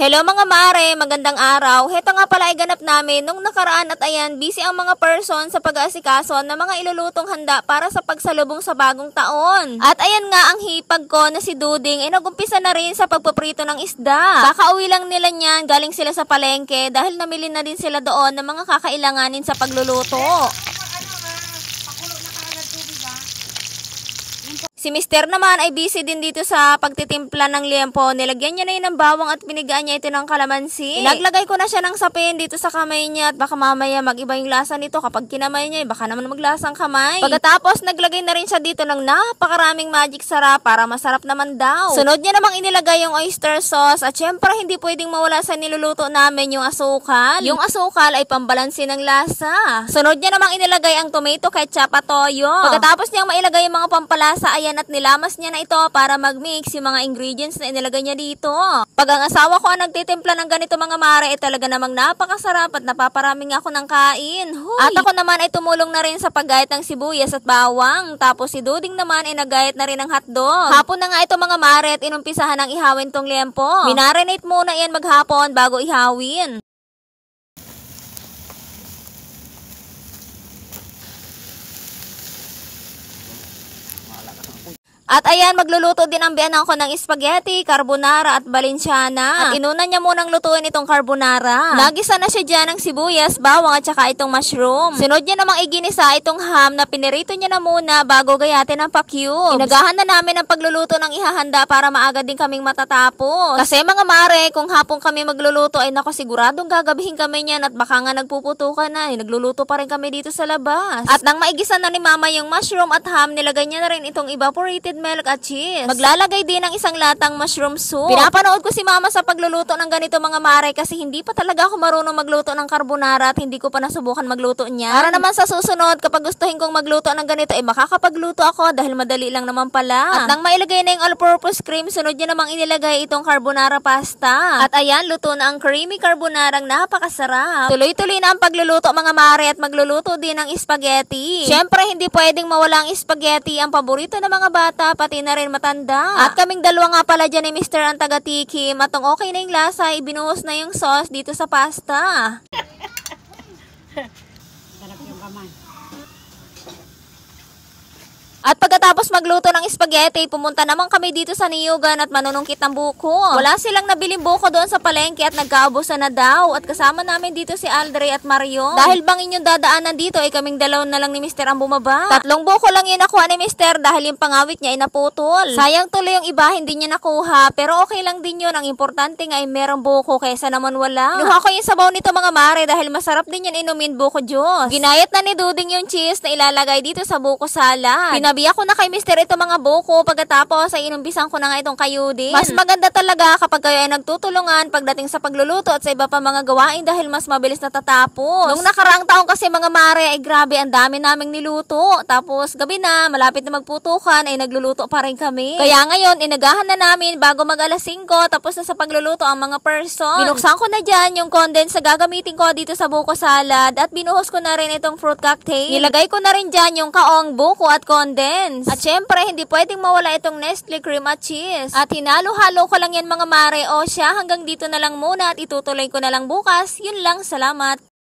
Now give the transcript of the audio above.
Hello mga mare, magandang araw. Heto nga pala ay ganap namin nung nakaraan at ayan, busy ang mga person sa pag-aasikaso ng mga ilulutong handa para sa pagsalubong sa bagong taon. At ayan nga ang hipag ko na si Duding ay nagumpisa na rin sa pagpaprito ng isda. Kakauwi lang nila niyan, galing sila sa palengke dahil namili na din sila doon ng mga kakailanganin sa pagluluto. Si Mister naman ay busy din dito sa pagtitimpla ng liempo. Nilagyan niya na yun ng bawang at binigaan niya ito ng kalamansi. Inaglagay ko na siya ng sapin dito sa kamay niya at baka mamaya mag-iba yung lasa nito kapag kinamay niya. Baka naman maglasang kamay. Pagkatapos naglagay na rin siya dito ng napakaraming magic sarap para masarap naman daw. Sunod niya namang inilagay yung oyster sauce at syempre hindi pwedeng mawala sa niluluto namin yung asukal. Yung asukal ay pambalansin ng lasa. Sunod niya namang inilagay ang tomato ketchup at toyo. Pagkatapos niyang mailagay yung mga pampalasa ay at nilamas niya na ito para mag-mix yung mga ingredients na inilagay niya dito. Pag ang asawa ko ang nagtitimpla ng ganito mga mare, talaga namang napakasarap at napaparaming ako ng kain. Huy. At ako naman ay tumulong na rin sa paggayat ng sibuyas at bawang. Tapos si Duding naman ay naggayat na rin ng hotdog. Hapon na nga ito mga mare at inumpisahan ng ihawin tong liempo. Minarinate muna yan maghapon bago ihawin. At ayan, magluluto din ang biyanan ko ng spaghetti, carbonara at balenciana. At inuna niya munang lutuin itong carbonara. Nagisa na siya dyan ng sibuyas, bawang at saka itong mushroom. Sunod niya namang iginisa itong ham na pinirito niya na muna bago gayatin ang pa-cubes. Inagahan na namin ang pagluluto ng ihahanda para maaga din kaming matatapos. Kasi mga mare, kung hapon kami magluluto ay nako siguradong gagabihin kami niyan at baka nga nagpuputukan na. Nagluluto pa rin kami dito sa labas. At nang maigisa na ni mama yung mushroom at ham, nilagay niya na rin itong evaporated milk at cheese. Maglalagay din ng isang latang mushroom soup. Pinapanood ko si mama sa pagluluto ng ganito mga mare kasi hindi pa talaga ako marunong magluto ng carbonara at hindi ko pa nasubukan magluto niya. Para naman sa susunod kapag gustuhin kong magluto ng ganito makakapagluto ako dahil madali lang naman pala. At nang mailagay na yung all-purpose cream, sunod niya namang inilagay itong carbonara pasta. At ayan, luto na ang creamy carbonara, napakasarap. Tuloy-tuloy na ang pagluluto mga mare at magluluto din ng spaghetti. Syempre hindi pwedeng mawala ang spaghetti, ang paborito ng mga bata pati na rin matanda. At kaming dalawa nga pala dyan ni Mr. ang taga-tikim at ang okay na yung lasa, ibinuhos na yung sauce dito sa pasta. Sarap yung kamay. At pagkatapos magluto ng spaghetti, pumunta naman kami dito sa Niyugan at manunungkit ng buko. Wala silang nabiling buko doon sa palengke at nagkaubusan na daw. At kasama namin dito si Aldre at Marion. Dahil bang inyong dadaanan dito ay kaming dalaw na lang ni Mr. ang bumaba. 3 buko lang yung nakuha ni Mr. dahil yung pangawit niya ay naputol. Sayang tuloy yung iba, hindi niya nakuha. Pero okay lang din yun. Ang importante nga ay merong buko kaysa naman wala. Nuha ko yung sabaw nito mga mare dahil masarap din yan inumin buko juice. Ginayat na ni Duding yung cheese na ilalagay dito sa buko salad. Nabiyak ko na kay Mr. ito mga buko pagkatapos ay inumpisan ko na nga itong kayudin. Mas maganda talaga kapag kayo ay nagtutulungan pagdating sa pagluluto at sa iba pa mga gawain dahil mas mabilis natatapos. Nung nakaraang taong kasi mga mare ay grabe ang dami naming niluto. Tapos gabi na, malapit na magputukan ay nagluluto pa rin kami. Kaya ngayon inagahan na namin bago mag alas 5 tapos na sa pagluluto ang mga person. Binuksan ko na dyan yung condense na gagamitin ko dito sa buko salad at binuhos ko na rin itong fruit cocktail. Nilagay ko na rin dyan yung kaong buko at condense. At syempre, hindi pwedeng mawala itong Nestle cream at cheese. At hinalo-halo ko lang yan mga mare. O siya, hanggang dito na lang muna at itutuloy ko na lang bukas. Yun lang, salamat.